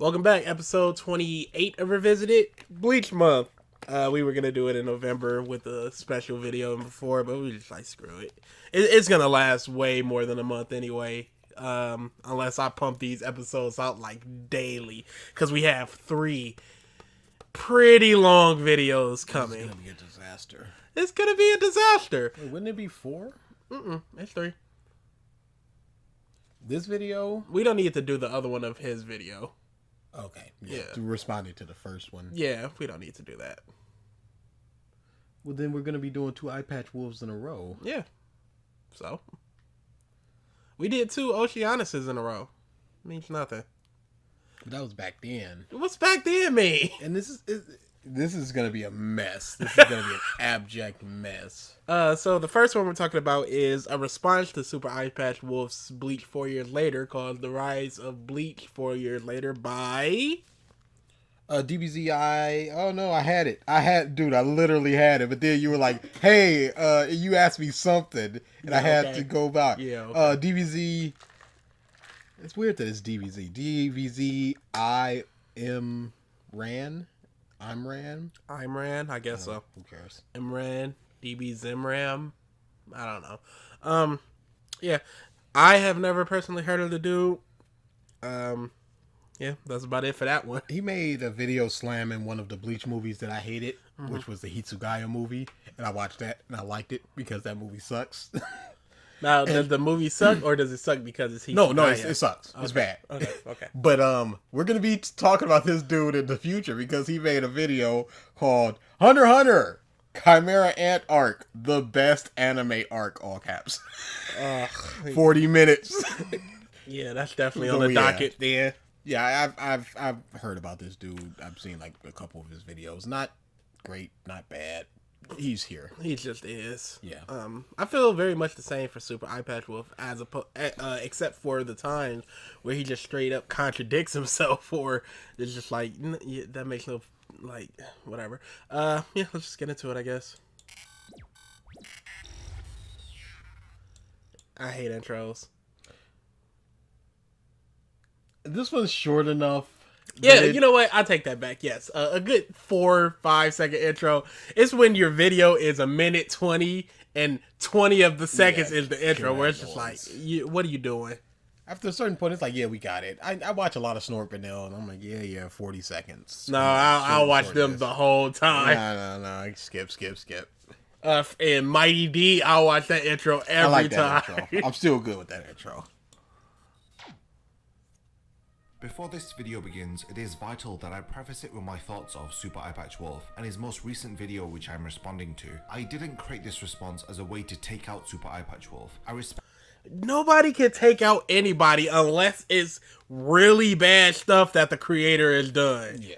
Welcome back, episode 28 of Revisited, Bleach Month. We were going to do it in November with a special video before, but we just like, screw it. It's going to last way more than a month anyway, unless I pump these episodes out like daily, because we have 3 pretty long videos coming. It's going to be a disaster. It's going to be a disaster. Wait, wouldn't it be 4? It's 3. This video? We don't need to do the other one of his video. Okay. Yeah. Responding to the first one. Yeah, we don't need to do that. Well, then we're going to be doing 2 eye patch wolves in a row. Yeah. So. We did 2 Oceanuses in a row. Means nothing. But that was back then. What's back then mean? And this is going to be a mess. This is going to be an abject mess. So the first one we're talking about is a response to Super Eye Patch Wolf's Bleach 4 years later, called The Rise of BLEACH 4 years later by... DBZI. Oh no, I had it. I literally had it. But then you were like, hey, you asked me something. And I had to go back. Yeah, okay. DBZ. It's weird that it's DBZ. DBZimran. Imran, I guess so. Who cares? Imran, DBZimran. I don't know. Yeah. I have never personally heard of the dude. Yeah, that's about it for that one. He made a video slamming one of the Bleach movies that I hated, which was the Hitsugaya movie. And I watched that and I liked it because that movie sucks. Now, does the movie suck, or does it suck because it's No, it sucks. Okay. It's bad. Okay. But we're gonna be talking about this dude in the future because he made a video called Hunter x Hunter Chimera Ant Arc, the best anime arc, all caps. 40 minutes. Yeah, that's definitely on the docket there. Yeah, I've heard about this dude. I've seen like a couple of his videos. Not great, not bad. He's here. He just is. Yeah. I feel very much the same for Super Eye Patch Wolf, except for the times where he just straight up contradicts himself, or it's just like that makes no whatever. Yeah, let's just get into it, I guess. I hate intros. This one's short enough. Yeah, you know what? I take that back. Yes, a good 4-5 second intro. It's when your video is 1:20 and 20 of the seconds is the intro, where it's just like, what are you doing? After a certain point, it's like, yeah, we got it. I watch a lot of Snort Vanilla, and I'm like, yeah, 40 seconds. No, I'll watch them the whole time. No, skip. And Mighty D, I'll watch that intro every time. That intro. I'm still good with that intro. Before this video begins, it is vital that I preface it with my thoughts of Super Eye Patch Wolf and his most recent video which I'm responding to. I didn't create this response as a way to take out Super Eye Patch Wolf. Nobody can take out anybody unless it's really bad stuff that the creator has done. Yeah.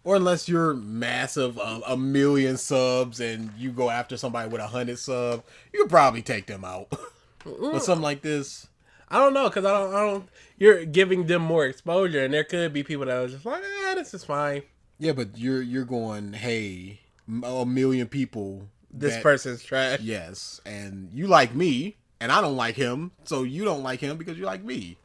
Or unless you're massive, 1 million subs and you go after somebody with 100 subs, you could probably take them out. But something like this... I don't know, because I don't. You're giving them more exposure, and there could be people that are just like, this is fine. Yeah, but you're going, hey, 1 million people. This person's trash. Yes, and you like me, and I don't like him, so you don't like him because you like me.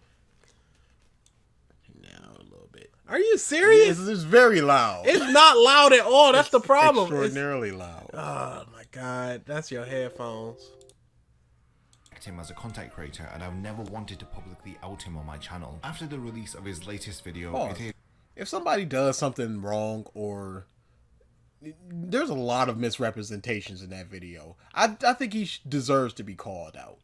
Now a little bit. Are you serious? It's very loud. It's not loud at all. That's the problem. Extraordinarily loud. Oh my god, that's your headphones. Him as a content creator, and I've never wanted to publicly out him on my channel. After the release of his latest video, if somebody does something wrong, or there's a lot of misrepresentations in that video, I think he deserves to be called out,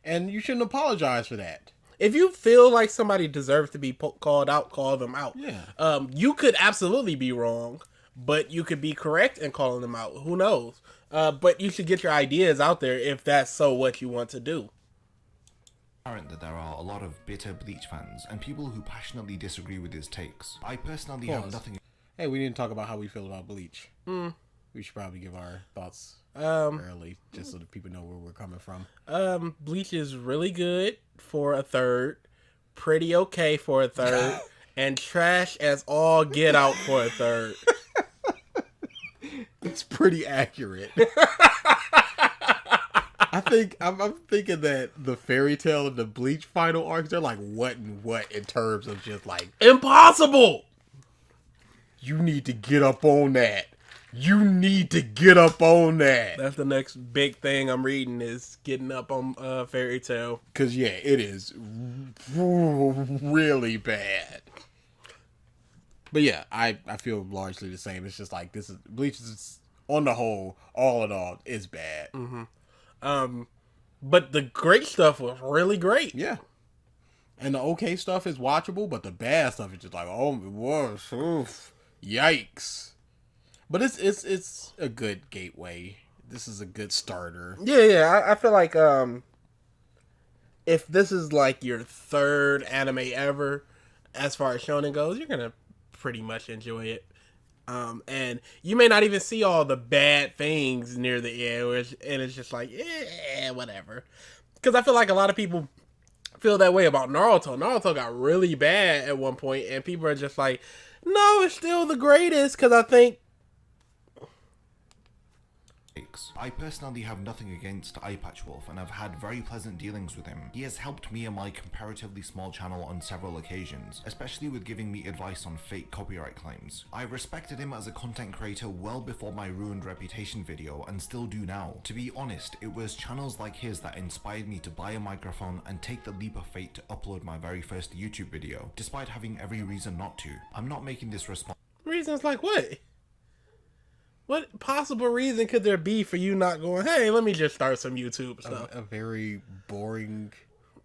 and you shouldn't apologize for that. If you feel like somebody deserves to be called out, call them out. Yeah. You could absolutely be wrong, but you could be correct in calling them out. Who knows? But you should get your ideas out there if that's so what you want to do. Apparent that there are a lot of bitter Bleach fans and people who passionately disagree with his takes. I personally have nothing. Hey, we didn't talk about how we feel about Bleach. We should probably give our thoughts early, just so that people know where we're coming from. Bleach is really good for a third, pretty okay for a third, and trash as all get out for a third. It's pretty accurate. I'm thinking that the Fairy Tail and the Bleach final arcs, they're like what and what in terms of just like Impossible. you need to get up on that. You need to get up on that. That's the next big thing I'm reading is getting up on Fairy Tail. Cause yeah, it is really bad. But yeah, I feel largely the same. It's just like this is Bleach is on the whole, all in all, is bad. But the great stuff was really great. Yeah. And the okay stuff is watchable, but the bad stuff is just like, oh, whoa, oof, yikes. But it's a good gateway. This is a good starter. Yeah. I feel like if this is like your third anime ever, as far as shonen goes, you're gonna pretty much enjoy it. And you may not even see all the bad things near the end, and it's just like, whatever. Because I feel like a lot of people feel that way about Naruto. Naruto got really bad at one point, and people are just like, no, it's still the greatest, because I think I personally have nothing against Eyepatch Wolf and I've had very pleasant dealings with him. He has helped me and my comparatively small channel on several occasions, especially with giving me advice on fake copyright claims. I respected him as a content creator well before my ruined reputation video and still do now. To be honest, it was channels like his that inspired me to buy a microphone and take the leap of faith to upload my very first YouTube video, despite having every reason not to. I'm not making this response. reasons like what? What possible reason could there be for you not going, hey, let me just start some YouTube stuff? A very boring,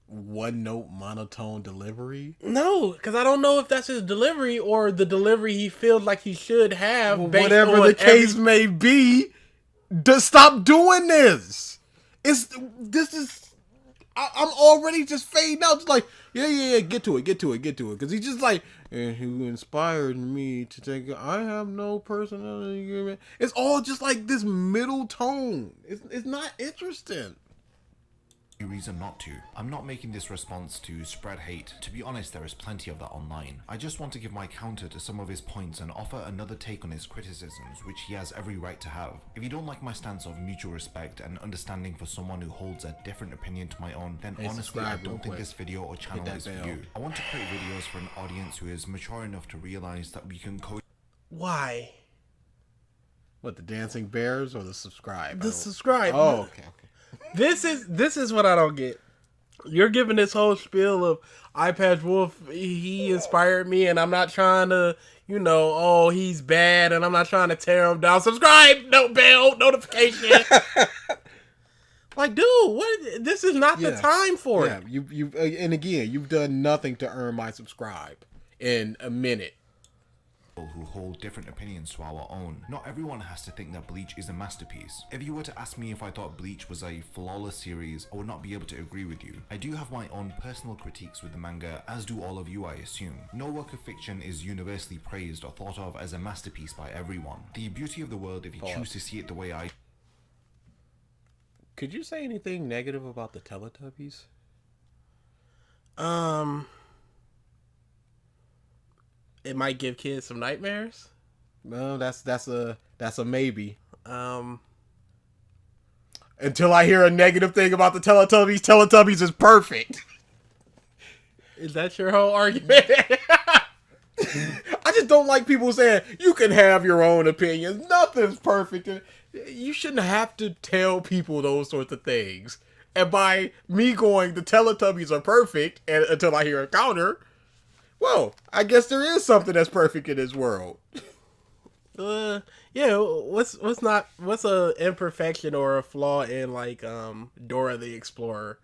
one-note, monotone delivery. No, because I don't know if that's his delivery or the delivery he feels like he should have. Well, whatever the case may be, stop doing this. I'm already just fading out. Just like, yeah, get to it. Because he's just like, and who inspired me to take I have no personality. It's all just like this middle tone. It's not interesting. Reason not to. I'm not making this response to spread hate. To be honest, there is plenty of that online. I just want to give my counter to some of his points and offer another take on his criticisms, which he has every right to have. If you don't like my stance of mutual respect and understanding for someone who holds a different opinion to my own, then honestly, I don't think this video or channel is for you. I want to create videos for an audience who is mature enough to realize that we can Why? What, the dancing bears or the subscribe? The subscribe. Oh, okay. This is what I don't get. You're giving this whole spiel of Eyepatch Wolf, he inspired me, and I'm not trying to, oh, he's bad, and I'm not trying to tear him down. Subscribe, no bell, notification. Like, dude, what? This is not the time for it. You and again, you've done nothing to earn my subscribe in a minute. who hold different opinions to our own. Not everyone has to think that Bleach is a masterpiece. If you were to ask me if I thought Bleach was a flawless series, I would not be able to agree with you. I do have my own personal critiques with the manga, as do all of you, I assume. No work of fiction is universally praised or thought of as a masterpiece by everyone. The beauty of the world, if you choose to see it the way I... Could you say anything negative about the Teletubbies? It might give kids some nightmares. No, that's a maybe. Until I hear a negative thing about the Teletubbies, Teletubbies is perfect. Is that your whole argument? I just don't like people saying you can have your own opinions. Nothing's perfect. You shouldn't have to tell people those sorts of things. And by me going, the Teletubbies are perfect, and until I hear a counter, well, I guess there is something that's perfect in this world. Yeah. What's a imperfection or a flaw in like Dora the Explorer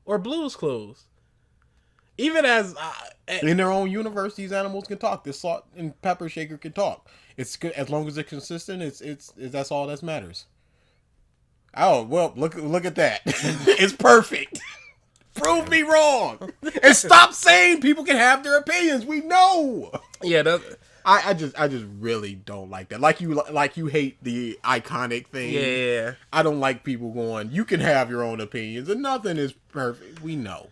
or Blue's Clues? Even as in their own universe, these animals can talk. This salt and pepper shaker can talk. It's good as long as it's consistent. It's that's all that matters. Oh well, look at that. It's perfect. Prove me wrong, and stop saying people can have their opinions. We know. Yeah, I just really don't like that. Like you hate the iconic thing. Yeah. I don't like people going, you can have your own opinions, and nothing is perfect. We know.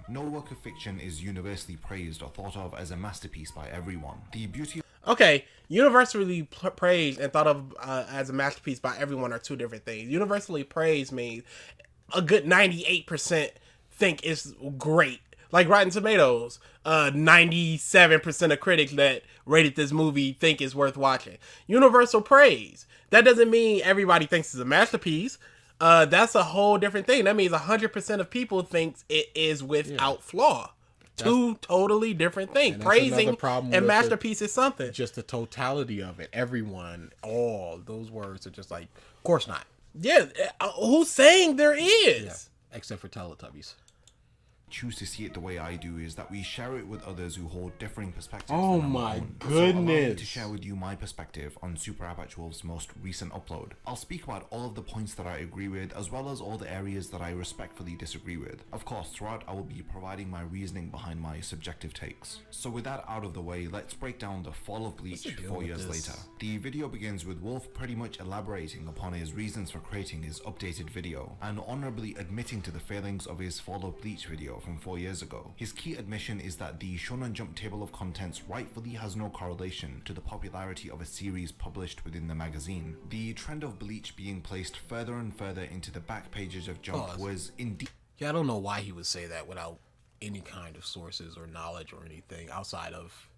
No work of fiction is universally praised or thought of as a masterpiece by everyone. The beauty... Okay, universally praised and thought of as a masterpiece by everyone are two different things. Universally praised means a good 98% think it's great. Like Rotten Tomatoes, 97% of critics that rated this movie think it's worth watching. Universal praise. That doesn't mean everybody thinks it's a masterpiece. That's a whole different thing. That means 100% of people thinks it is without flaw. Two totally different things. Praising and masterpiece is something. Just the totality of it. Everyone, all those words are just like, of course not. Yeah, who's saying there is? Yeah, except for Teletubbies. Choose to see it the way I do is that we share it with others who hold differing perspectives. Oh than our my own. goodness. So allow me to share with you my perspective on Super Apache Wolf's most recent upload. I'll speak about all of the points that I agree with, as well as all the areas that I respectfully disagree with. Of course, throughout I will be providing my reasoning behind my subjective takes. So with that out of the way, let's break down the fall of Bleach 4 years later. The video begins with Wolf pretty much elaborating upon his reasons for creating his updated video, and honorably admitting to the failings of his fall of Bleach video from 4 years ago. His key admission is that the Shonen Jump table of contents rightfully has no correlation to the popularity of a series published within the magazine. The trend of Bleach being placed further and further into the back pages of Jump was indeed... Yeah, I don't know why he would say that without any kind of sources or knowledge or anything outside of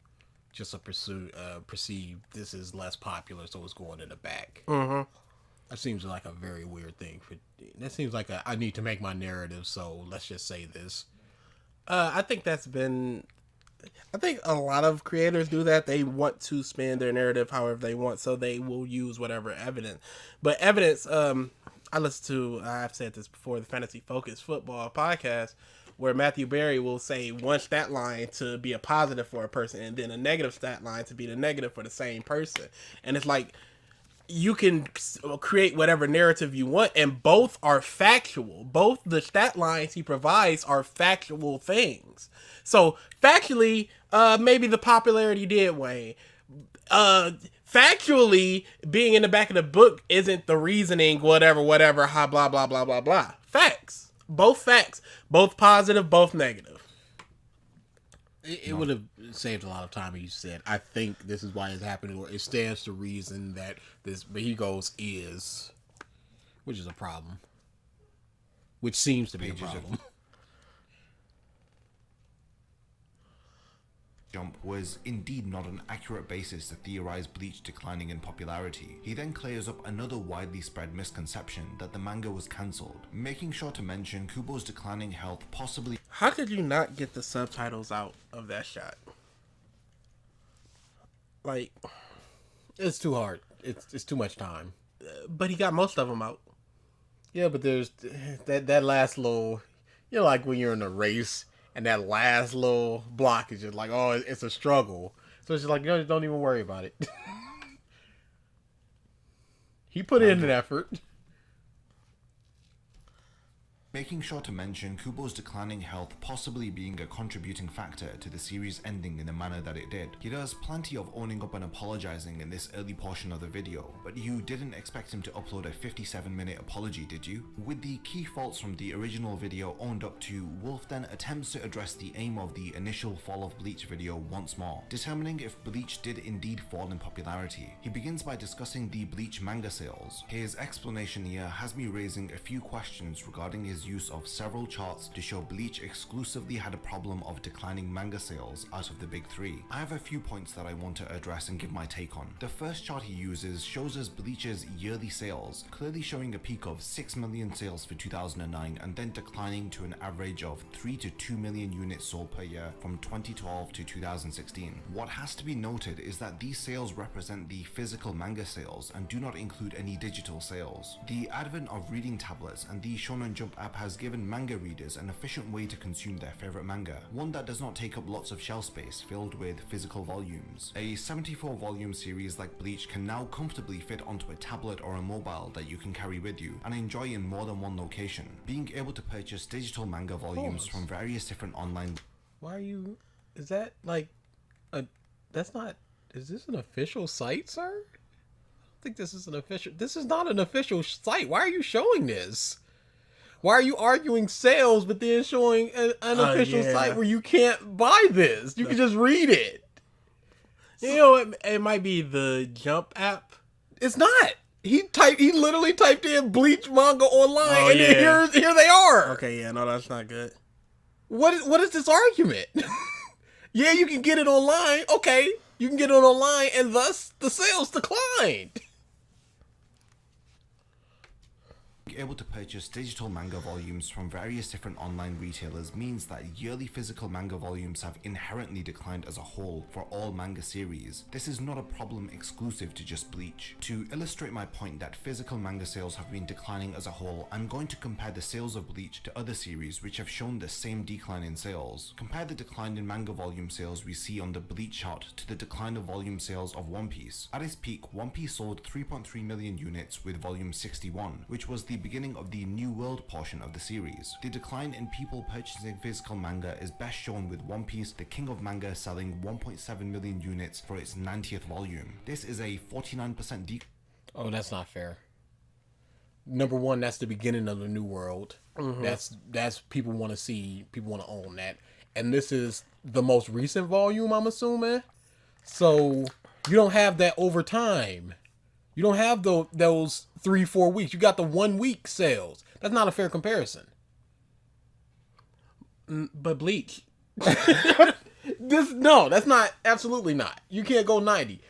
just a perceived this is less popular, so it's going in the back. Mm-hmm. That seems like a very weird thing. That seems like I need to make my narrative, so let's just say this. I think that's been... I think a lot of creators do that. They want to spin their narrative however they want, so they will use whatever evidence. But evidence, I've said this before, the Fantasy Focus Football podcast, where Matthew Berry will say one stat line to be a positive for a person, and then a negative stat line to be the negative for the same person. And it's like, you can create whatever narrative you want, and both are factual. Both the stat lines he provides are factual things. So factually, maybe the popularity did wane. Factually, being in the back of the book isn't the reasoning, whatever, blah, blah, blah, blah, blah, blah. Facts. Both positive, both negative. It would have saved a lot of time if you said, I think this is why it's happening, or it stands to reason that this, but he goes, is, which is a problem. Which seems to be a problem. Jump was indeed not an accurate basis to theorize Bleach declining in popularity. He then clears up another widely spread misconception that the manga was cancelled, making sure to mention Kubo's declining health possibly... How could you not get the subtitles out of that shot? Like... It's too hard. It's too much time. But he got most of them out. Yeah, but there's that last little... You know, like when you're in a race... And that last little block is just like, oh, it's a struggle. So it's just like, don't even worry about it. He put in an effort. Making sure to mention Kubo's declining health possibly being a contributing factor to the series ending in the manner that it did. He does plenty of owning up and apologizing in this early portion of the video, but you didn't expect him to upload a 57-minute apology, did you? With the key faults from the original video owned up to, Wolf then attempts to address the aim of the initial Fall of Bleach video once more, determining if Bleach did indeed fall in popularity. He begins by discussing the Bleach manga sales. His explanation here has me raising a few questions regarding his use of several charts to show Bleach exclusively had a problem of declining manga sales out of the big three. I have a few points that I want to address and give my take on. The first chart he uses shows us Bleach's yearly sales, clearly showing a peak of 6 million sales for 2009 and then declining to an average of 3 to 2 million units sold per year from 2012 to 2016. What has to be noted is that these sales represent the physical manga sales and do not include any digital sales. The advent of reading tablets and the Shonen Jump app has given manga readers an efficient way to consume their favorite manga, one that does not take up lots of shelf space filled with physical volumes. A 74 volume series like Bleach can now comfortably fit onto a tablet or a mobile that you can carry with you and enjoy in more than one location. Being able to purchase digital manga volumes from various different online... Why are you... Is that like a... That's not... Is this an official site, sir? I don't think this is an official... This is not an official site. Why are you showing this? Why are you arguing sales but then showing an official site where you can't buy this? You can just read it. You know, it might be the Jump app. It's not. He literally typed in Bleach manga online, and yeah. here they are. Okay, yeah, no, that's not good. What is this argument? Yeah, you can get it online. Okay, you can get it online, and thus the sales declined. Able to purchase digital manga volumes from various different online retailers means that yearly physical manga volumes have inherently declined as a whole for all manga series. This is not a problem exclusive to just Bleach. To illustrate my point that physical manga sales have been declining as a whole, I'm going to compare the sales of Bleach to other series which have shown the same decline in sales. Compare the decline in manga volume sales we see on the Bleach chart to the decline of volume sales of One Piece. At its peak, One Piece sold 3.3 million units with volume 61, which was the beginning of the New World portion of the series. The decline in people purchasing physical manga is best shown with One Piece, the king of manga, selling 1.7 million units for its 90th volume. This is a 49% decline. Oh, that's not fair. Number one, that's the beginning of the New World. Mm-hmm. That's people want to see, people want to own that. And this is the most recent volume, I'm assuming. So you don't have that over time. You don't have those 3-4 weeks. You got the 1 week sales. That's not a fair comparison. But Bleach. No, that's not. Absolutely not. You can't go 90.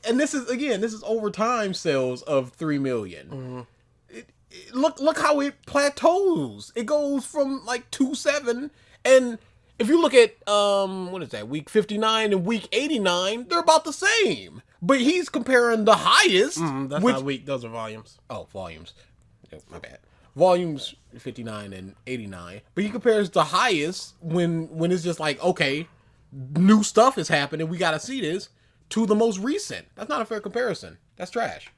And this is over time sales of 3 million. Mm-hmm. Look how it plateaus. It goes from like 2.7, and if you look at what is that, week 59 and week 89, they're about the same. But he's comparing the highest. That's not week. Those are volumes. Oh, volumes. My bad. Volumes 59 and 89. But he compares the highest when it's just like, okay, new stuff is happening, we got to see this, to the most recent. That's not a fair comparison. That's trash.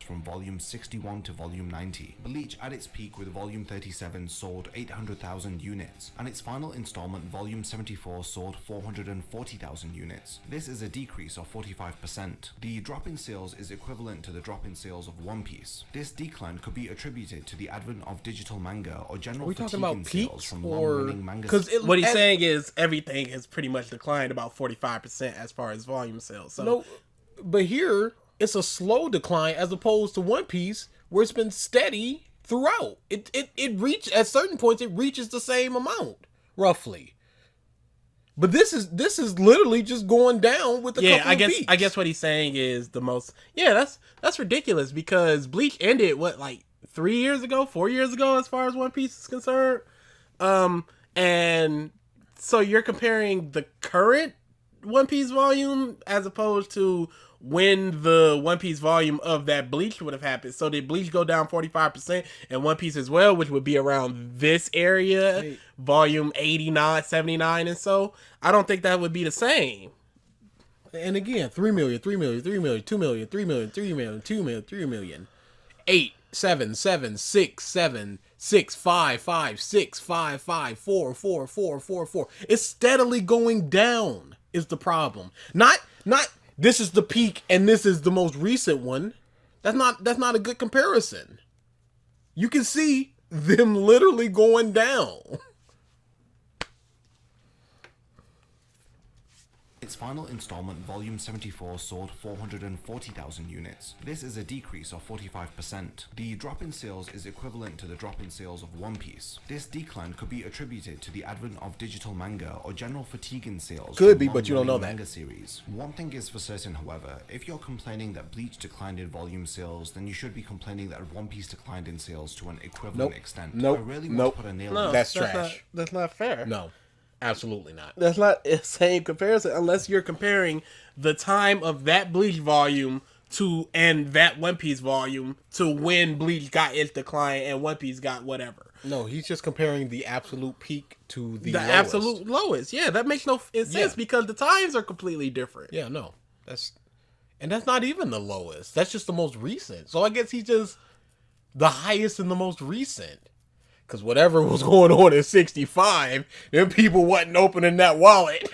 From volume 61 to volume 90. Bleach at its peak with volume 37 sold 800,000 units, and its final installment, volume 74, sold 440,000 units. This is a decrease of 45%. The drop in sales is equivalent to the drop in sales of One Piece. This decline could be attributed to the advent of digital manga or general fatigue in sales from long-running manga. What he's saying is everything has pretty much declined about 45% as far as volume sales. So no, but here it's a slow decline as opposed to One Piece, where it's been steady throughout. It reached at certain points, it reaches the same amount roughly. But this is literally just going down with the couple of peaks. I guess what he's saying is the most. Yeah, that's ridiculous because Bleach ended like 4 years ago, as far as One Piece is concerned. And so you're comparing the current One Piece volume as opposed to when the One Piece volume of that Bleach would have happened. So did Bleach go down 45% and One Piece as well, which would be around this area, volume 89, 79, and so? I don't think that would be the same. And again, 3 million, 3 million, 3 million, 2 million, 3 million, 3 million, 2 million, 3 million. 8, 7, 7, 6, 7, 6, 5, 5, 6, 5, 5, 4, 4, 4, 4, 4. It's steadily going down is the problem. Not this is the peak and this is the most recent one. That's not a good comparison. You can see them literally going down. Its final installment, volume 74, sold 440,000 units. This is a decrease of 45%. The drop in sales is equivalent to the drop in sales of One Piece. This decline could be attributed to the advent of digital manga or general fatigue in sales. Could be, but you don't know that. Manga series. One thing is for certain, however, if you're complaining that Bleach declined in volume sales, then you should be complaining that One Piece declined in sales to an equivalent extent. I really want to put a nail on that's trash. That's not fair. No. Absolutely not. That's not the same comparison unless you're comparing the time of that Bleach volume and that One Piece volume to when Bleach got its decline and One Piece got whatever. No, he's just comparing the absolute peak to the lowest. Absolute lowest. Yeah, that makes no sense because the times are completely different. Yeah, no. That's not even the lowest. That's just the most recent. So I guess he's just the highest and the most recent. Because whatever was going on in 65, them people wasn't opening that wallet.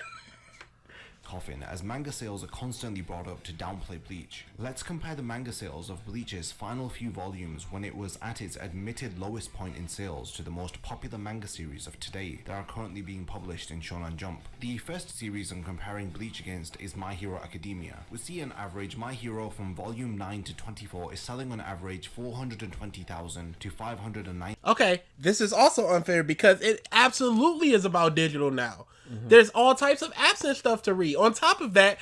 coffin, as manga sales are constantly brought up to downplay Bleach. Let's compare the manga sales of Bleach's final few volumes when it was at its admitted lowest point in sales to the most popular manga series of today that are currently being published in Shonen Jump. The first series I'm comparing Bleach against is My Hero Academia. We see on average My Hero from volume 9 to 24 is selling on average 420,000 to 509. Okay, this is also unfair because it absolutely is about digital now. There's all types of apps and stuff to read. On top of that,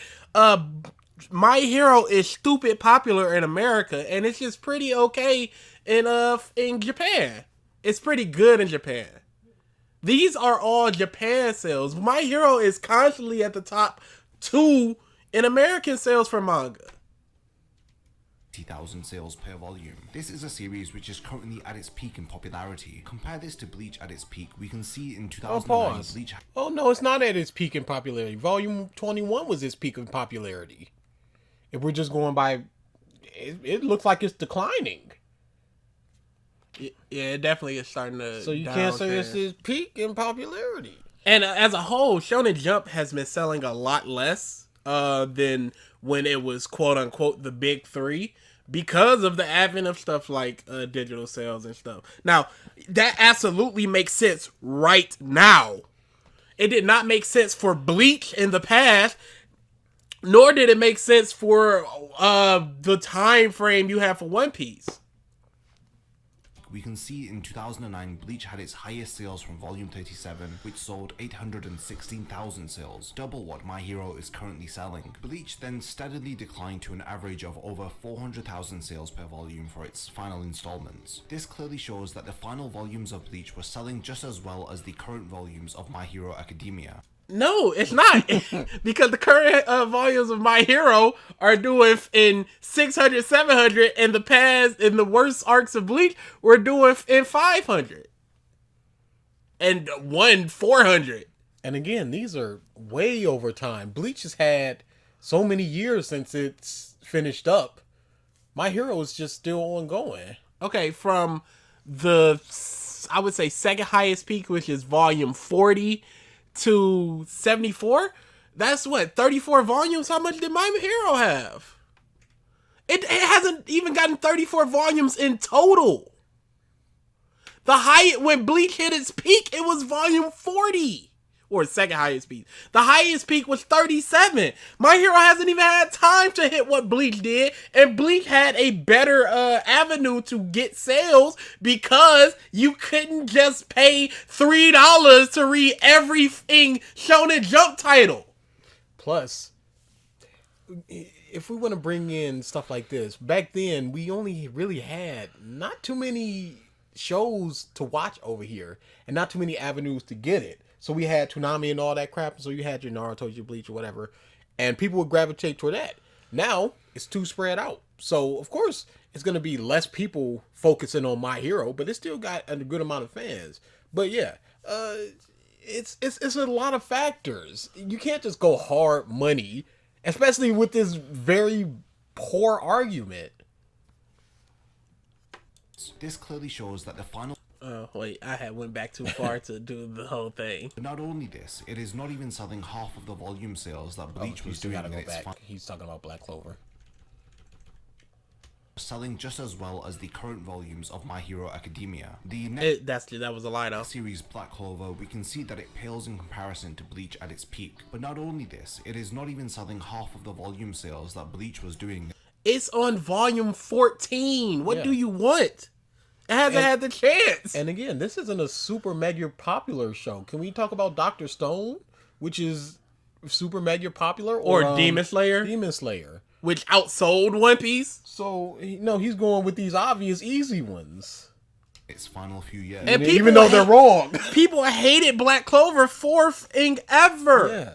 My Hero is stupid popular in America, and it's just pretty okay in Japan. It's pretty good in Japan. These are all Japan sales. My Hero is constantly at the top 2 in American sales for manga. 50,000 sales per volume. This is a series which is currently at its peak in popularity. Compare this to Bleach at its peak. We can see in 2009 Bleach. Oh no, it's not at its peak in popularity. Volume 21 was its peak in popularity. If we're just going by, it looks like it's declining. Yeah, it definitely is starting to. So you can't say it's its peak in popularity. And as a whole, Shonen Jump has been selling a lot less than when it was quote unquote the big 3, because of the advent of stuff like digital sales and stuff. Now, that absolutely makes sense right now. It did not make sense for Bleach in the past, nor did it make sense for the time frame you have for One Piece. We can see in 2009 Bleach had its highest sales from volume 37, which sold 816,000 sales, double what My Hero is currently selling. Bleach then steadily declined to an average of over 400,000 sales per volume for its final installments. This clearly shows that the final volumes of Bleach were selling just as well as the current volumes of My Hero Academia. No, it's not. Because the current volumes of My Hero are doing in 600, 700, and the past, in the worst arcs of Bleach, we're doing in 500. And 400. And again, these are way over time. Bleach has had so many years since it's finished up. My Hero is just still ongoing. Okay, from the, I would say, second highest peak, which is volume 40, to 74, that's what, 34 volumes? How much did My Hero have? It hasn't even gotten 34 volumes in total. The highest, when Bleach hit its peak, it was volume 40. Or second highest peak. The highest peak was 37. My Hero hasn't even had time to hit what Bleach did. And Bleach had a better avenue to get sales because you couldn't just pay $3 to read everything Shonen Jump title. Plus, if we want to bring in stuff like this, back then we only really had not too many shows to watch over here and not too many avenues to get it. So we had Toonami and all that crap. So you had your Naruto, your Bleach, or whatever. And people would gravitate toward that. Now, it's too spread out. So, of course, it's going to be less people focusing on My Hero. But it still got a good amount of fans. But yeah, it's a lot of factors. You can't just go hard money. Especially with this very poor argument. This clearly shows that the final... Wait, I had went back too far to do the whole thing. But not only this, it is not even selling half of the volume sales that Bleach was doing in its He's talking about Black Clover. selling just as well as the current volumes of My Hero Academia. That was a lie though. Series Black Clover, we can see that it pales in comparison to Bleach at its peak. But not only this, it is not even selling half of the volume sales that Bleach was doing. It's on volume 14. What do you want? It hasn't had the chance. And again, this isn't a super mega popular show. Can we talk about Dr. Stone, which is super mega popular? Or Demon Slayer? Demon Slayer. Which outsold One Piece? So, no, he's going with these obvious easy ones. Its final few years. And even though they're wrong. People hated Black Clover fourth thing ever. Yeah.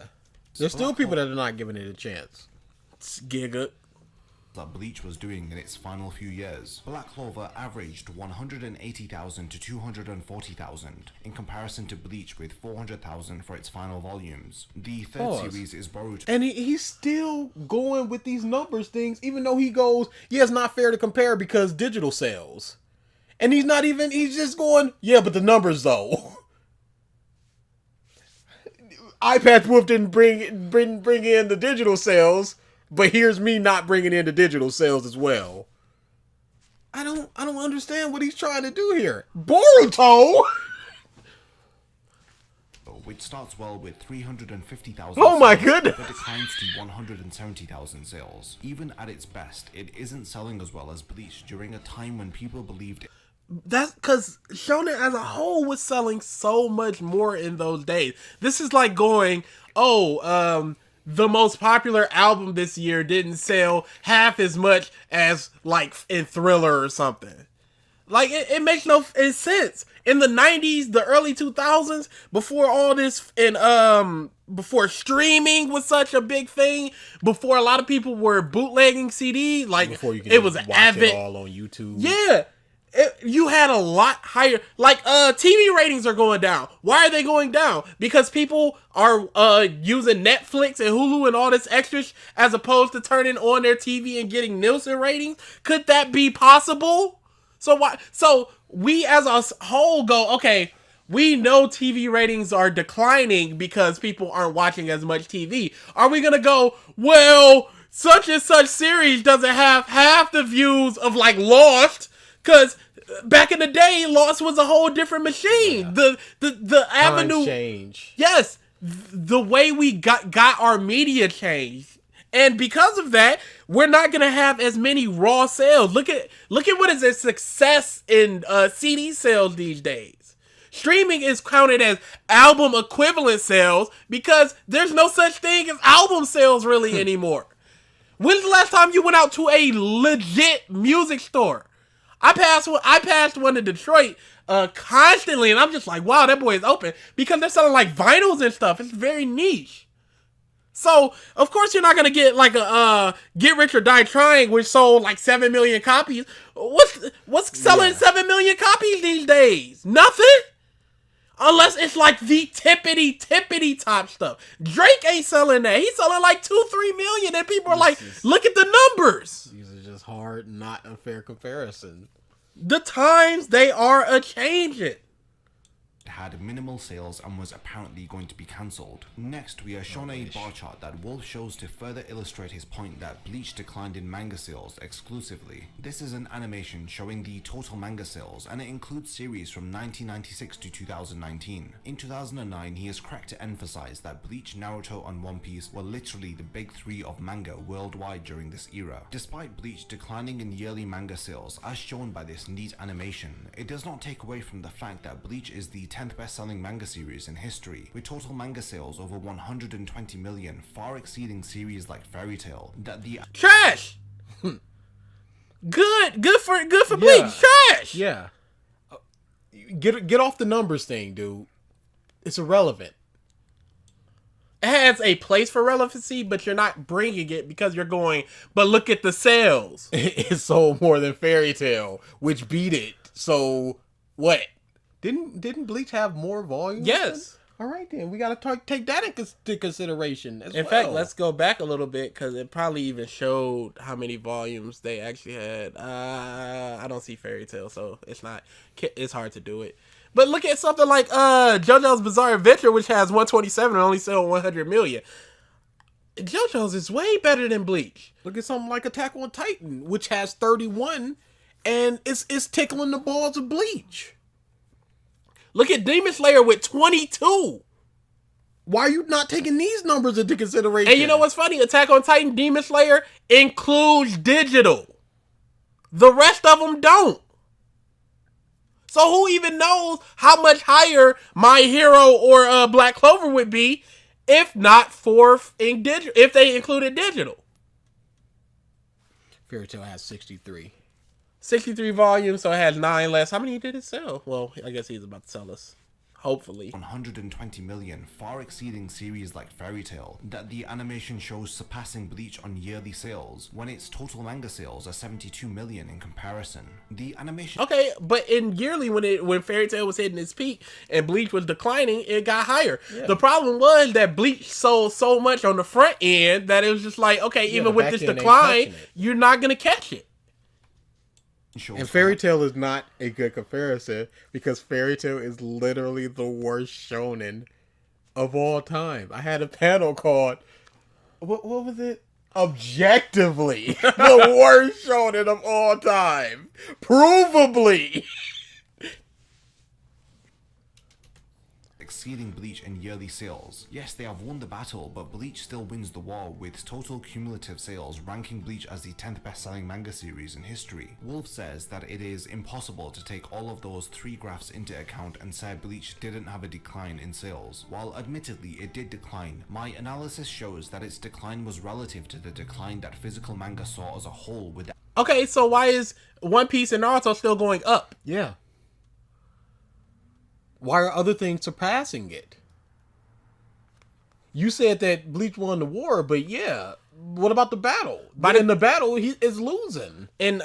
There's still people that are not giving it a chance. It's Giga. That Bleach was doing in its final few years. Black Clover averaged 180,000 to 240,000 in comparison to Bleach with 400,000 for its final volumes. The third series is borrowed. And he's still going with these numbers things, even though he goes, yeah, it's not fair to compare because digital sales. And he's just going, yeah, but the numbers though. iPad Wolf didn't bring in the digital sales, but here's me not bringing in the digital sales as well. I don't understand what he's trying to do here. Boruto. Which starts well with 350,000 Oh my sales, goodness. but declines to 170,000 sales. Even at its best, it isn't selling as well as Bleach during a time when people believed That's because Shonen as a whole was selling so much more in those days. This is like going, the most popular album this year didn't sell half as much as like in Thriller or something. Like it makes no sense. In the 90s, the early 2000s, before all this, and before streaming was such a big thing, before a lot of people were bootlegging CDs, like Before you can it was watch avid. it all on YouTube. Yeah. You had a lot higher, like TV ratings are going down. Why are they going down? Because people are using Netflix and Hulu and all this extra as opposed to turning on their TV and getting Nielsen ratings. Could that be possible? So we as a whole go, okay, we know TV ratings are declining because people aren't watching as much TV. Are we gonna go, well, such and such series doesn't have half the views of like Lost? Because back in the day, Lost was a whole different machine. Yeah. The avenue change. Yes, the way we got our media changed, and because of that, we're not gonna have as many raw sales. Look at what is a success in CD sales these days. Streaming is counted as album equivalent sales because there's no such thing as album sales really anymore. When's the last time you went out to a legit music store? I passed one in Detroit constantly, and I'm just like, wow, that boy is open, because they're selling like vinyls and stuff. It's very niche. So of course you're not gonna get like a Get Rich or Die Trying, which sold like 7 million copies. What's selling 7 million copies these days? Nothing. Unless it's like the tippity top stuff. Drake ain't selling that. He's selling like 2-3 million, and people are like, look at the numbers. These are just hard, not a fair comparison. The times, they are a-changing. had minimal sales and was apparently going to be cancelled. Next, we are shown a bar chart that Wolf shows to further illustrate his point that Bleach declined in manga sales exclusively. This is an animation showing the total manga sales, and it includes series from 1996 to 2019. In 2009, he is correct to emphasize that Bleach, Naruto, and One Piece were literally the big three of manga worldwide during this era. Despite Bleach declining in yearly manga sales, as shown by this neat animation, it does not take away from the fact that Bleach is the 10th best-selling manga series in history, with total manga sales over 120 million, far exceeding series like Fairy Tail. That the trash. Good for Bleach. Trash. Yeah. Get off the numbers thing, dude. It's irrelevant. It has a place for relevancy, but you're not bringing it because you're going, but look at the sales. It sold more than Fairy Tail, which beat it. So, what? Didn't Bleach have more volume? Yes. All right, then. We got to take that into consideration as well. In fact, let's go back a little bit because it probably even showed how many volumes they actually had. I don't see Fairy Tail, so it's hard to do it. But look at something like JoJo's Bizarre Adventure, which has 127 and only sold 100 million. JoJo's is way better than Bleach. Look at something like Attack on Titan, which has 31, and it's tickling the balls of Bleach. Look at Demon Slayer with 22. Why are you not taking these numbers into consideration? And you know what's funny? Attack on Titan, Demon Slayer includes digital. The rest of them don't. So who even knows how much higher My Hero or Black Clover would be if not for if they included digital? Fairy Tail has 63. 63 volumes, so it has 9 less. How many did it sell? Well, I guess he's about to sell us. Hopefully. 120 million, far exceeding series like Fairy Tail, that the animation shows surpassing Bleach on yearly sales, when its total manga sales are 72 million in comparison. The animation... Okay, but in yearly, when Fairy Tail was hitting its peak and Bleach was declining, it got higher. Yeah. The problem was that Bleach sold so much on the front end that it was just like, okay, even with this decline, you're not going to catch it. And Fairy Tail is not a good comparison because Fairy Tail is literally the worst shonen of all time. I had a panel called, what was it? Objectively the worst shonen of all time. Provably. Exceeding Bleach in yearly sales. Yes, they have won the battle, but Bleach still wins the war with total cumulative sales, ranking Bleach as the 10th best-selling manga series in history. Wolf says that it is impossible to take all of those 3 graphs into account and said Bleach didn't have a decline in sales. While admittedly it did decline, my analysis shows that its decline was relative to the decline that physical manga saw as a whole with. Okay, so why is One Piece and Naruto still going up? Yeah. Why are other things surpassing it? You said that Bleach won the war, but yeah, what about the battle? But in the battle, he is losing. In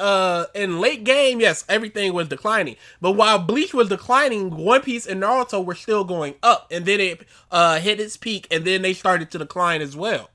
late game, yes, everything was declining. But while Bleach was declining, One Piece and Naruto were still going up, and then it hit its peak, and then they started to decline as well.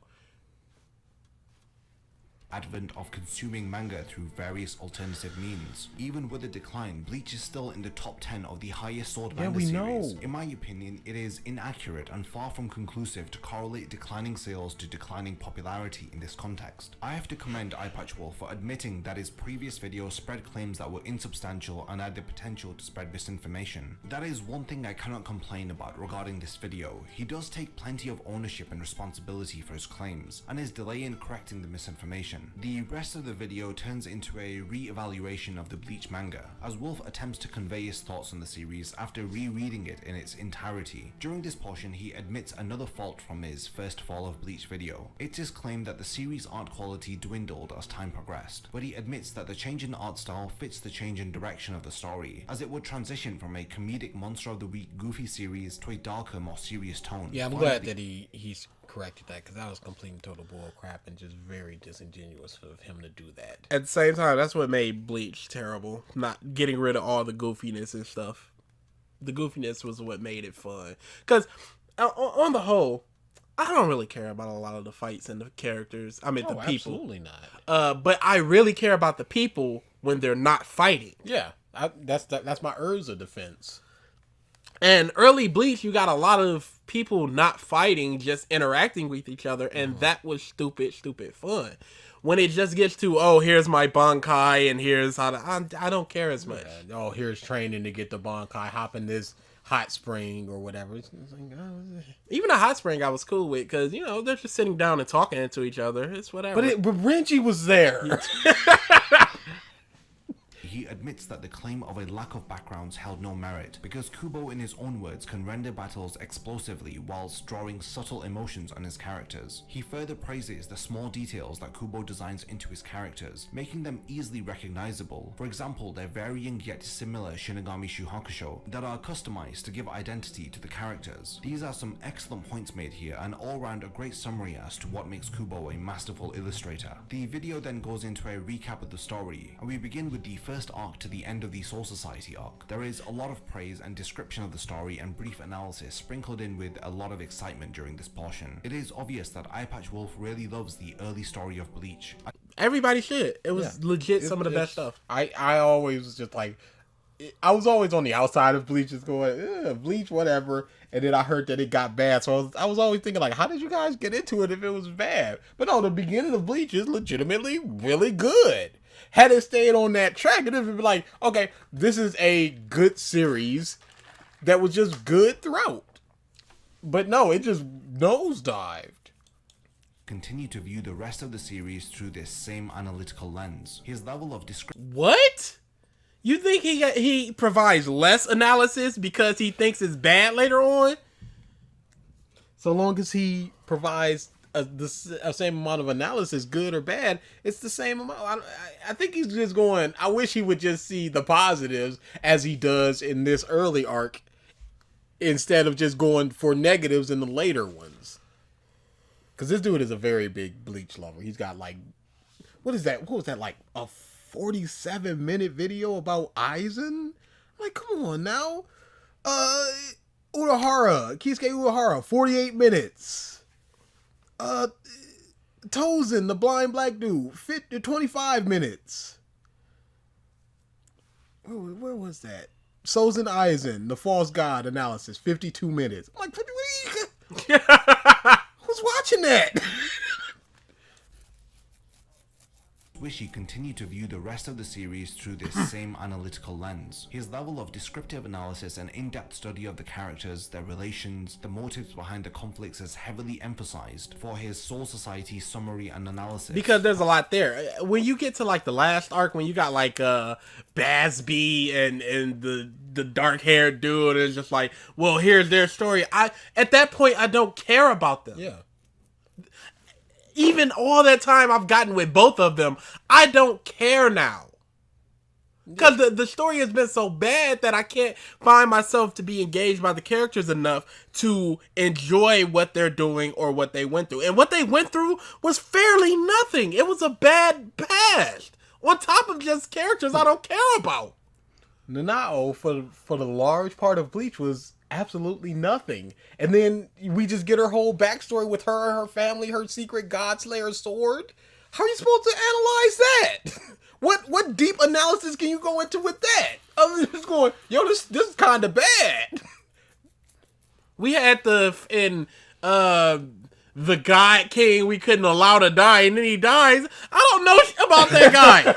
Advent of consuming manga through various alternative means. Even with a decline, Bleach is still in the top 10 of the highest sold manga series. Know. In my opinion, it is inaccurate and far from conclusive to correlate declining sales to declining popularity in this context. I have to commend Eyepatchwolf for admitting that his previous video spread claims that were insubstantial and had the potential to spread misinformation. That is one thing I cannot complain about regarding this video. He does take plenty of ownership and responsibility for his claims, and his delay in correcting the misinformation. The rest of the video turns into a re-evaluation of the Bleach manga, as Wolf attempts to convey his thoughts on the series after rereading it in its entirety. During this portion, he admits another fault from his first Fall of Bleach video. It is claimed that the series' art quality dwindled as time progressed, but he admits that the change in art style fits the change in direction of the story, as it would transition from a comedic monster of the week goofy series to a darker, more serious tone. Yeah, I'm glad that he's corrected that, because that was complete and total bull crap and just very disingenuous of him to do that. At the same time, that's what made Bleach terrible. Not getting rid of all the goofiness and stuff. The goofiness was what made it fun. Because on the whole, I don't really care about a lot of the fights and the characters. I mean, the people. Absolutely not. But I really care about the people when they're not fighting. Yeah, that's my Urza defense. And early Bleach, you got a lot of people not fighting, just interacting with each other, and that was stupid fun. When it just gets to, oh, here's my Bankai, and here's how to, I don't care as much. Yeah. Oh, here's training to get the Bankai, hop in this hot spring or whatever. It's like, oh. Even a hot spring I was cool with, because, you know, they're just sitting down and talking to each other. It's whatever. But Renji was there. He admits that the claim of a lack of backgrounds held no merit, because Kubo in his own words can render battles explosively whilst drawing subtle emotions on his characters. He further praises the small details that Kubo designs into his characters, making them easily recognizable. For example, their varying yet similar Shinigami Shuhakusho that are customized to give identity to the characters. These are some excellent points made here, and all round a great summary as to what makes Kubo a masterful illustrator. The video then goes into a recap of the story, and we begin with the first arc to the end of the Soul Society arc. There is a lot of praise and description of the story and brief analysis sprinkled in with a lot of excitement during this portion. It is obvious that Eyepatchwolf really loves the early story of Bleach. Everybody should. It was legit some of the best stuff. I always was just like, I was always on the outside of Bleach, just going, Bleach, whatever. And then I heard that it got bad, so I was always thinking, like, how did you guys get into it if it was bad? But no, the beginning of Bleach is legitimately really good. Had it stayed on that track, it would be like, okay, this is a good series that was just good throughout. But no, it just nosedived. Continue to view the rest of the series through this same analytical lens. His level of What? You think he provides less analysis because he thinks it's bad later on? So long as he provides the same amount of analysis, good or bad, it's the same amount. I think he's just going, I wish he would just see the positives as he does in this early arc, instead of just going for negatives in the later ones. Because this dude is a very big Bleach lover. He's got like, what was that, like a 47-minute video about Aizen? Like, come on now. Urahara, Kisuke Urahara, 48 minutes. Tozen, the blind black dude, 25 minutes. Where was that? Sozen Aizen, the false god analysis, 52 minutes. I'm like, watching that. Wish he continued to view the rest of the series through this same analytical lens. His level of descriptive analysis and in-depth study of the characters, their relations, the motives behind the conflicts is heavily emphasized for his Soul Society summary and analysis. Because there's a lot there. When you get to like the last arc, when you got like Basby and the dark haired dude, is just like, well, here's their story. At that point I don't care about them. Yeah. Even all that time I've gotten with both of them, I don't care now. Because the story has been so bad that I can't find myself to be engaged by the characters enough to enjoy what they're doing or what they went through. And what they went through was fairly nothing. It was a bad past. On top of just characters I don't care about. Nanao, for the large part of Bleach, was absolutely nothing. And then we just get her whole backstory with her family, her secret Godslayer sword. How are you supposed to analyze that? What deep analysis can you go into with that? I'm just going, yo, this is kind of bad. We had the God King we couldn't allow to die, and then he dies. I don't know about that guy.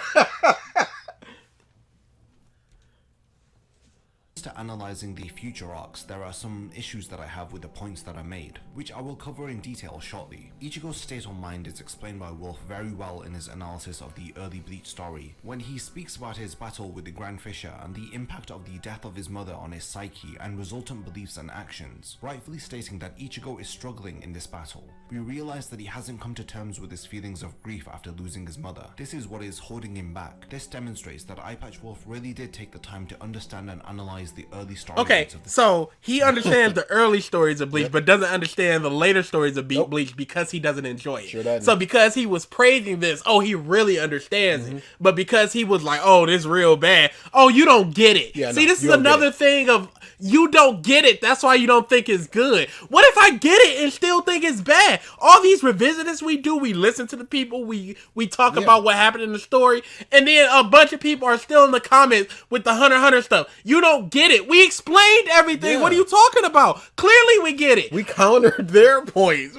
To analyzing the future arcs, there are some issues that I have with the points that are made, which I will cover in detail shortly. Ichigo's state of mind is explained by Wolf very well in his analysis of the early Bleach story, when he speaks about his battle with the Grand Fisher and the impact of the death of his mother on his psyche and resultant beliefs and actions, rightfully stating that Ichigo is struggling in this battle. We realize that he hasn't come to terms with his feelings of grief after losing his mother. This is what is holding him back. This demonstrates that Eyepatch Wolf really did take the time to understand and analyze the early stories. Okay, so he understands the early stories of Bleach, but doesn't understand the later stories of Bleach because he doesn't enjoy it. Sure doesn't. So because he was praising this, he really understands it. But because he was like, this is real bad. You don't get it. Yeah, See, no, this is you don't get another it. thing of you don't get it. That's why you don't think it's good. What if I get it and still think it's bad? All these revisitists we do, we listen to the people, we talk about what happened in the story, and then a bunch of people are still in the comments with the Hunter x Hunter stuff. You don't get it. We explained everything. Yeah. What are you talking about? Clearly we get it. We countered their points.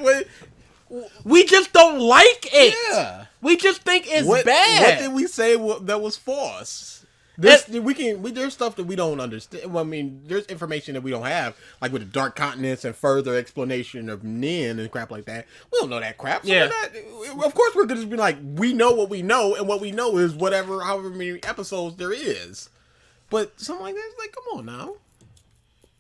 We just don't like it. Yeah. We just think it's What bad. did we say that was false? There's stuff that we don't understand. Well, I mean, there's information that we don't have, like with the Dark Continents and further explanation of Nin and crap like that. We don't know that crap. So of course, we're gonna just be like, we know what we know, and what we know is however many episodes there is. But something like that is like, come on now.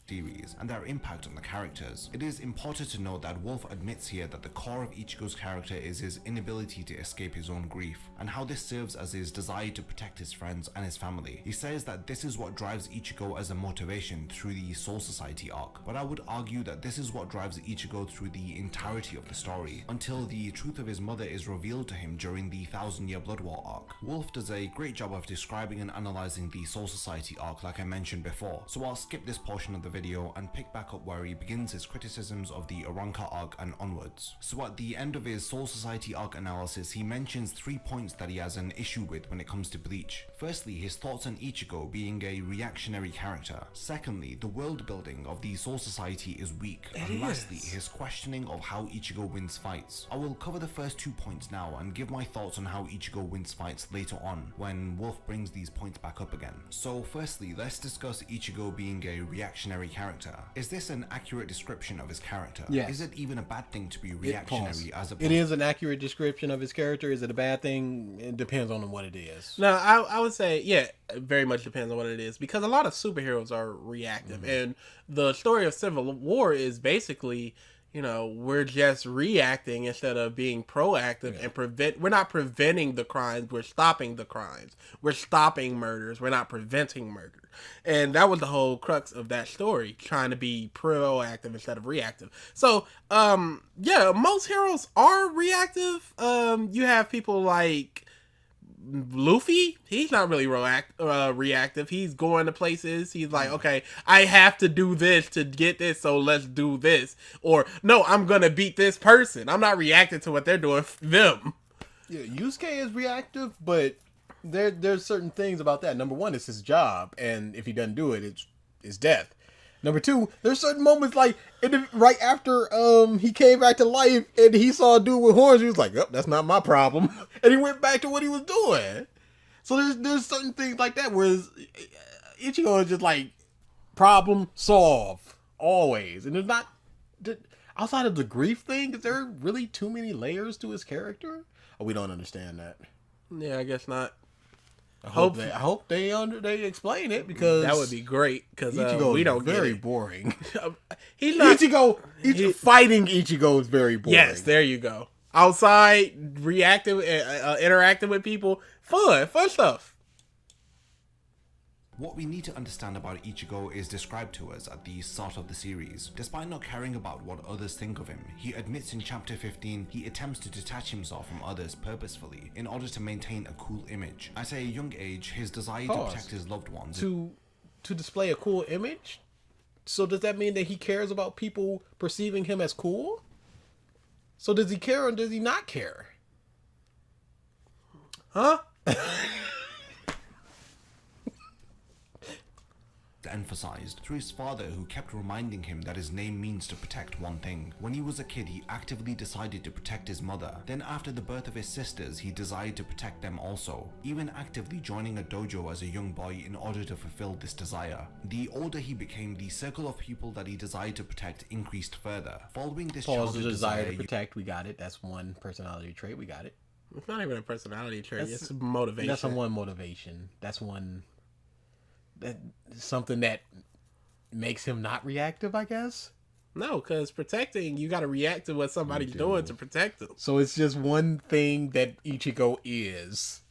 Series and their impact on the characters. It is important to note that Wolf admits here that the core of Ichigo's character is his inability to escape his own grief, and how this serves as his desire to protect his friends and his family. He says that this is what drives Ichigo as a motivation through the Soul Society arc, but I would argue that this is what drives Ichigo through the entirety of the story, until the truth of his mother is revealed to him during the 1000-Year Blood War arc. Wolf does a great job of describing and analyzing the Soul Society arc like I mentioned before, so I'll skip this portion of the video and pick back up where he begins his criticisms of the Arrancar arc and onwards. So at the end of his Soul Society arc analysis, he mentions 3 points that he has an issue with when it comes to Bleach. Firstly, his thoughts on Ichigo being a reactionary character. Secondly, the world building of the Soul Society is weak. And lastly, his questioning of how Ichigo wins fights. I will cover the first 2 points now and give my thoughts on how Ichigo wins fights later on, when Wolf brings these points back up again. So firstly, let's discuss Ichigo being a reactionary character. Is this an accurate description of his character? Yes. Is it even a bad thing to be reactionary as It is an accurate description of his character. Is it a bad thing? It depends on what it is. No, I would say, it very much depends on what it is, because a lot of superheroes are reactive, and the story of Civil War is basically, we're just reacting instead of being proactive and we're not preventing the crimes, we're stopping the crimes. We're stopping murders, we're not preventing murder. And that was the whole crux of that story, trying to be proactive instead of reactive. So, most heroes are reactive. You have people like Luffy, he's not really reactive. He's going to places. He's like, okay, I have to do this to get this, so let's do this. Or, no, I'm going to beat this person. I'm not reacting to what they're doing. Them. Yeah, Yusuke is reactive, but there's certain things about that. Number one, it's his job, and if he doesn't do it, it's death. Number two, there's certain moments like right after he came back to life and he saw a dude with horns. He was like, "Oh, that's not my problem," and he went back to what he was doing. So there's certain things like that where Ichigo is just like problem solve always, and there's not outside of the grief thing. Is there really too many layers to his character? Or we don't understand that. Yeah, I guess not. I hope they explain it, because that would be great, because Ichigo we don't is very get it. boring. He's not fighting Ichigo is very boring. Yes, there you go. Outside, reacting, interacting with people, fun stuff. What we need to understand about Ichigo is described to us at the start of the series. Despite not caring about what others think of him, he admits in chapter 15 he attempts to detach himself from others purposefully in order to maintain a cool image. At a young age, his desire to protect his loved ones to display a cool image. So does that mean that he cares about people perceiving him as cool? So does he care or does he not care? Huh? emphasized through his father, who kept reminding him that his name means to protect one thing. When he was a kid, he actively decided to protect his mother. Then after the birth of his sisters, he desired to protect them also, even actively joining a dojo as a young boy in order to fulfill this desire. The older he became, the circle of people that he desired to protect increased further. Following this childhood desire to protect, we got it. That's one personality trait, we got it. It's not even a personality trait, it's motivation. That's one motivation. That's one... something that makes him not reactive, I guess. No, because protecting, you got to react to what somebody's doing to protect them. So it's just one thing that Ichigo is.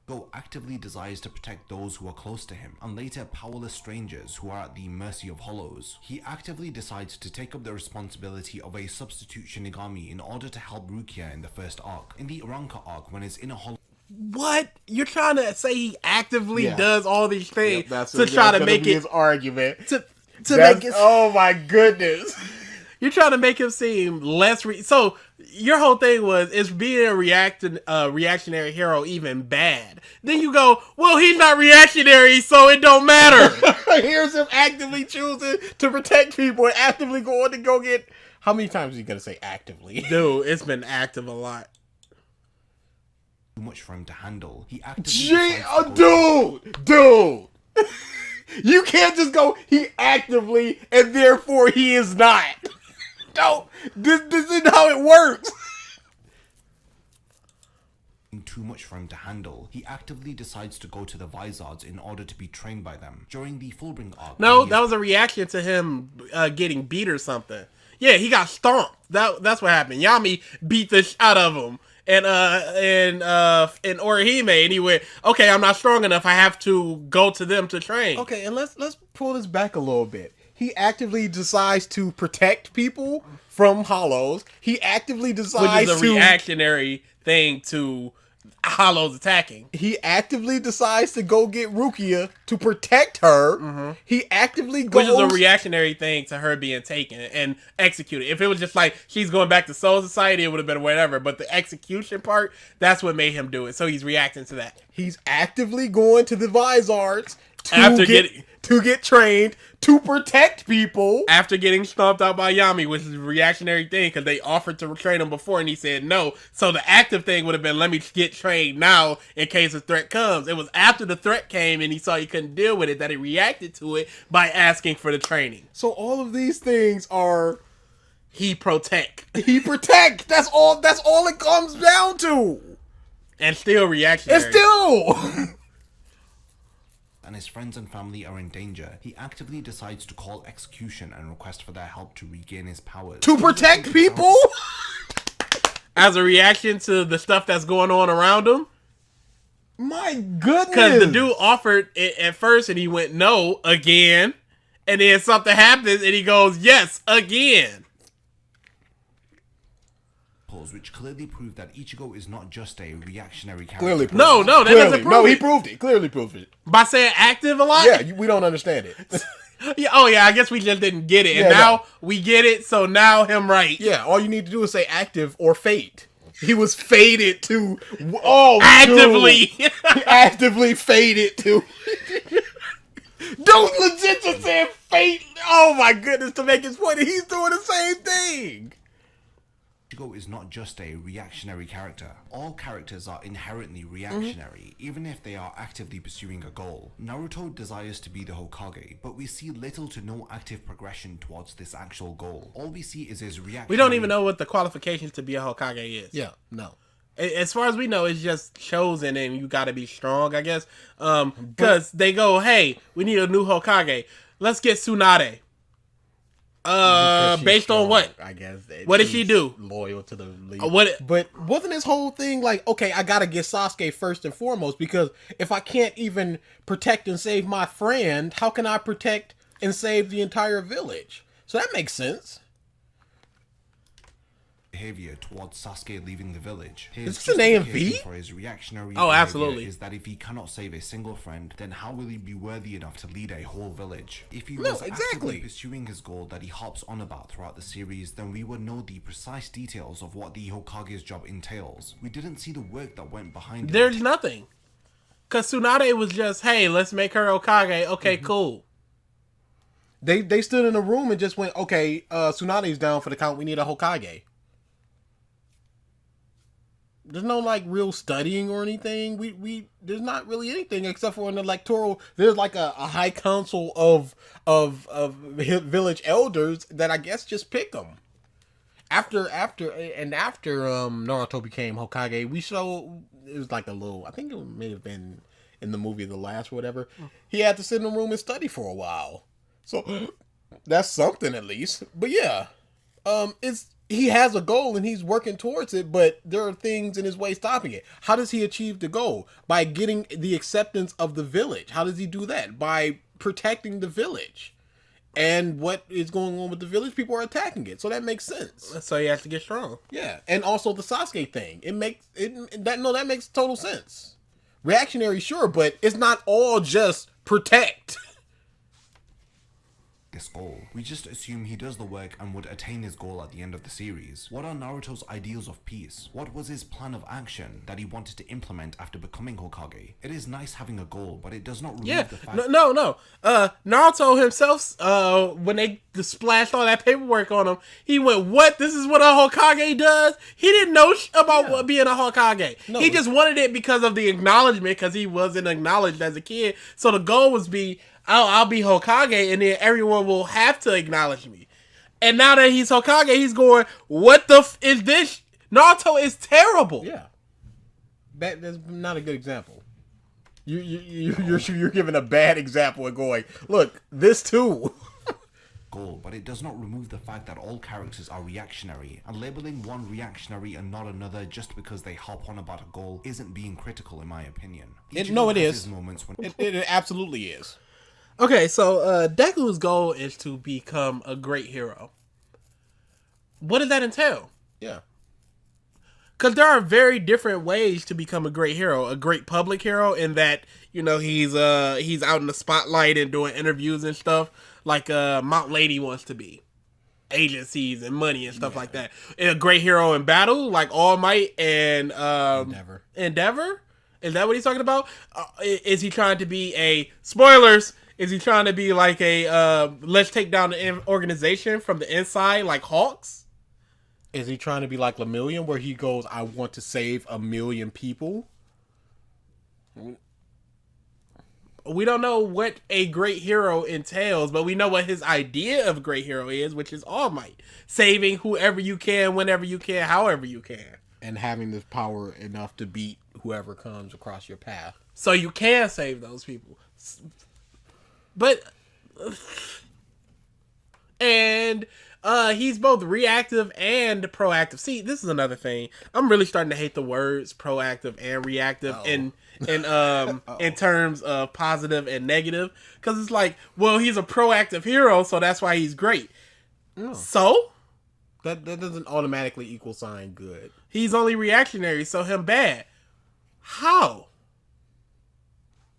Ichigo actively desires to protect those who are close to him, and later powerless strangers who are at the mercy of hollows. He actively decides to take up the responsibility of a substitute Shinigami in order to help Rukia in the first arc. In the Uranka arc, when his inner hollow... What? You're trying to say he actively does all these things to try to make it his argument. To make it... Oh my goodness. You're trying to make him seem less... So your whole thing was, is being a reactionary hero even bad? Then you go, well, he's not reactionary, so it don't matter. Here's him actively choosing to protect people and actively going to go get... How many times are you going to say actively? Dude, it's been active a lot. Too much for him to handle. He actively dude. You can't just go, he actively, and therefore he is not. No, this isn't how it works. Too much for him to handle. He actively decides to go to the Vizards in order to be trained by them. During the Fullbring arc... No, that was a reaction to him getting beat or something. Yeah, he got stomped. That's what happened. Yami beat the shit out of him. And Orihime, and he went, okay, I'm not strong enough, I have to go to them to train. Okay, and let's pull this back a little bit. He actively decides to protect people from hollows. He actively decides which is a reactionary thing to hollows attacking. He actively decides to go get Rukia to protect her. Mm-hmm. He actively goes... Which is a reactionary thing to her being taken and executed. If it was just like, she's going back to Soul Society, it would have been whatever. But the execution part, that's what made him do it. So he's reacting to that. He's actively going to the Vizards to get trained to protect people. After getting stomped out by Yami, which is a reactionary thing, because they offered to train him before and he said no. So the active thing would have been, let me get trained now in case a threat comes. It was after the threat came and he saw he couldn't deal with it that he reacted to it by asking for the training. So all of these things are... He protect. That's all it comes down to. And still reactionary. And still... and his friends and family are in danger, he actively decides to call execution and request for their help to regain his powers. To protect people? As a reaction to the stuff that's going on around him? My goodness. Because the dude offered it at first and he went no again. And then something happens and he goes yes again. Which clearly prove that Ichigo is not just a reactionary character. Clearly proved No, that doesn't prove it. No, he proved it. Clearly proved it. By saying active a lot? Yeah, we don't understand it. Yeah, oh yeah, I guess we just didn't get it. And now we get it, so now him right. Yeah, all you need to do is say active or fade. He was faded to... actively. He actively faded to... Dude legit just said fate. Oh my goodness, to make his point, he's doing the same thing. Ichigo is not just a reactionary character. All characters are inherently reactionary, even if they are actively pursuing a goal. Naruto desires to be the Hokage, but we see little to no active progression towards this actual goal. All we see is his reaction. We don't even know what the qualifications to be a Hokage is. Yeah, no. As far as we know, it's just chosen and you gotta be strong, I guess. Because they go, hey, we need a new Hokage. Let's get Tsunade. Based on what? I guess. What did she do? Loyal to the league. But wasn't his whole thing like, okay, I gotta get Sasuke first and foremost, because if I can't even protect and save my friend, how can I protect and save the entire village? So that makes sense. Behavior towards Sasuke leaving the village. Is this an AMV? For his reactionary absolutely. is that if he cannot save a single friend, then how will he be worthy enough to lead a whole village? If he was actively pursuing his goal that he hops on about throughout the series, then we would know the precise details of what the Hokage's job entails. We didn't see the work that went behind it. There's nothing. Because Tsunade was just, hey, let's make her Hokage. Okay, cool. They stood in a room and just went, okay, Tsunade's down for the count. We need a Hokage. There's no like real studying or anything. There's not really anything except for an electoral. There's like a high council of village elders that I guess just pick them. After Naruto became Hokage, we saw it was like a little. I think it may have been in the movie The Last or whatever. He had to sit in a room and study for a while. So that's something at least. But yeah, he has a goal and he's working towards it, but there are things in his way stopping it. How does he achieve the goal? By getting the acceptance of the village. How does he do that? By protecting the village. And what is going on with the village? People are attacking it. So that makes sense. So he has to get strong. Yeah. And also the Sasuke thing. That makes total sense. Reactionary, sure, but it's not all just protect. This goal. We just assume he does the work and would attain his goal at the end of the series. What are Naruto's ideals of peace? What was his plan of action that he wanted to implement after becoming Hokage? It is nice having a goal, but it does not remove the fact... No. Naruto himself, when they splashed all that paperwork on him, he went, what? This is what a Hokage does? He didn't know about being a Hokage. No. He just wanted it because of the acknowledgement, because he wasn't acknowledged as a kid. So the goal was I'll be Hokage, and then everyone will have to acknowledge me. And now that he's Hokage, he's going, what the is this? Naruto is terrible. Yeah. That's not a good example. You're giving a bad example and going, look, this too. Goal, but it does not remove the fact that all characters are reactionary, and labeling one reactionary and not another just because they hop on about a goal isn't being critical in my opinion. It is. It absolutely is. Okay, so Deku's goal is to become a great hero. What does that entail? Yeah. Because there are very different ways to become a great hero. A great public hero in that, he's out in the spotlight and doing interviews and stuff like Mount Lady wants to be. Agencies and money and stuff like that. And a great hero in battle like All Might and Endeavor? Is that what he's talking about? Is he trying to be a... Spoilers! Is he trying to be like a, let's take down the organization from the inside, like Hawks? Is he trying to be like Lemillion, where he goes, I want to save 1 million people? We don't know what a great hero entails, but we know what his idea of great hero is, which is All Might. Saving whoever you can, whenever you can, however you can. And having this power enough to beat whoever comes across your path. So you can save those people. But, and he's both reactive and proactive. See, this is another thing. I'm really starting to hate the words proactive and reactive in terms of positive and negative. Because it's like, well, he's a proactive hero, so that's why he's great. No. So? That doesn't automatically equal sign good. He's only reactionary, so him bad. How?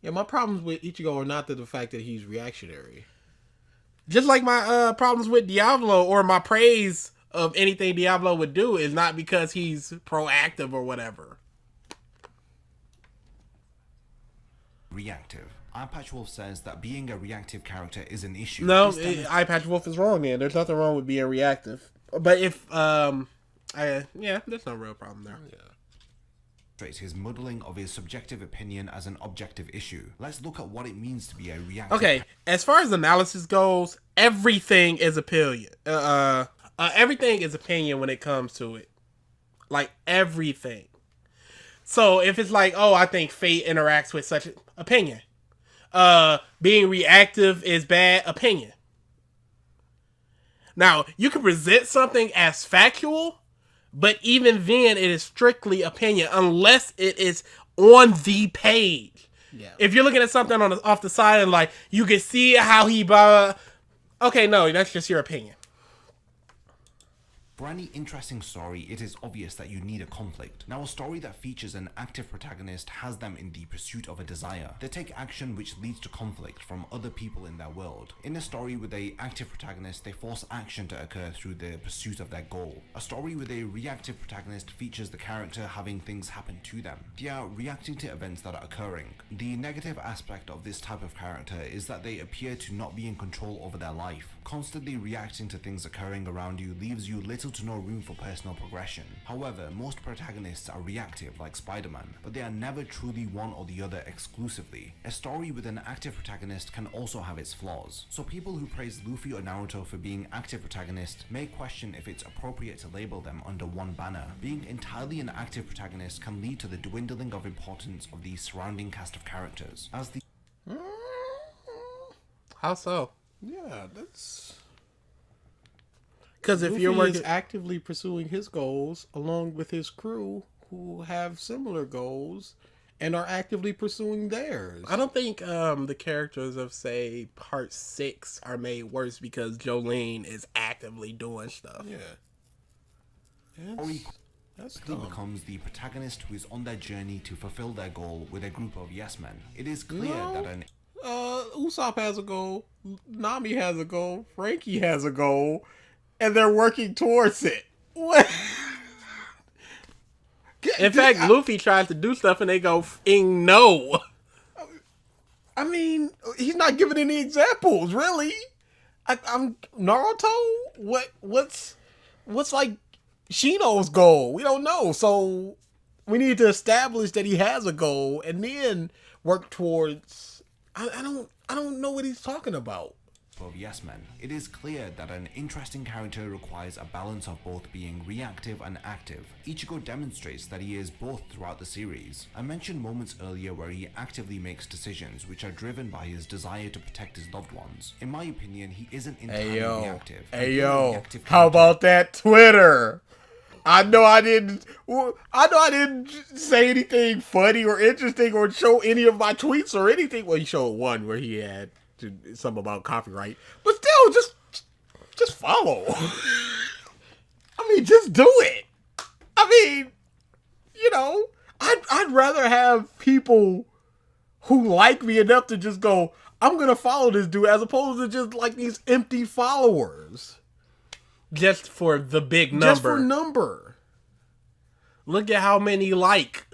Yeah, my problems with Ichigo are not the fact that he's reactionary. Just like my problems with Diablo or my praise of anything Diablo would do is not because he's proactive or whatever. Reactive. Eye Patch Wolf says that being a reactive character is an issue. No, Eye Patch Wolf is wrong, man. There's nothing wrong with being reactive. But if, yeah, there's no real problem there. Yeah. His muddling of his subjective opinion as an objective issue. Let's look at what it means to be a reactive. Okay, as far as analysis goes, everything is opinion. Everything is opinion when it comes to it. Like, everything. So, if it's like, oh, I think fate interacts with such opinion. Being reactive is bad, opinion. Now, you can present something as factual, but even then, it is strictly opinion, unless it is on the page. Yeah. If you're looking at something off the side and like, you can see how he okay, no, that's just your opinion. For any interesting story, it is obvious that you need a conflict. Now, a story that features an active protagonist has them in the pursuit of a desire. They take action which leads to conflict from other people in their world. In a story with an active protagonist, they force action to occur through the pursuit of their goal. A story with a reactive protagonist features the character having things happen to them. They are reacting to events that are occurring. The negative aspect of this type of character is that they appear to not be in control over their life. Constantly reacting to things occurring around you leaves you little to no room for personal progression. However, most protagonists are reactive like Spider-Man, but they are never truly one or the other exclusively. A story with an active protagonist can also have its flaws. So people who praise Luffy or Naruto for being active protagonists may question if it's appropriate to label them under one banner. Being entirely an active protagonist can lead to the dwindling of importance of the surrounding cast of characters. As the How so? Yeah, that's... Because if Luffy you're working... is actively pursuing his goals along with his crew who have similar goals and are actively pursuing theirs. I don't think the characters of, say, Part 6 are made worse because Jolene is actively doing stuff. Yeah. That's He dumb. becomes the protagonist who is on their journey to fulfill their goal with a group of yes men. It is clear that an Usopp has a goal, Nami has a goal, Frankie has a goal, and they're working towards it. What? In fact, Luffy tries to do stuff and they go f***ing no. I mean, he's not giving any examples, really. I'm Naruto. What's like Shino's goal? We don't know, so we need to establish that he has a goal and then work towards. I don't know what he's talking about. of yes men. It is clear that an interesting character requires a balance of both being reactive and active. Ichigo demonstrates that he is both throughout the series. I mentioned moments earlier where he actively makes decisions which are driven by his desire to protect his loved ones. In my opinion, he isn't entirely reactive. How about that Twitter? I know I didn't say anything funny or interesting or show any of my tweets or anything. Well, he showed one where he had something about copyright, but still, just follow. I mean, just do it. I mean, you know, I'd rather have people who like me enough to just go, I'm gonna follow this dude, as opposed to just like these empty followers. Just for the big number. Just for number. Look at how many like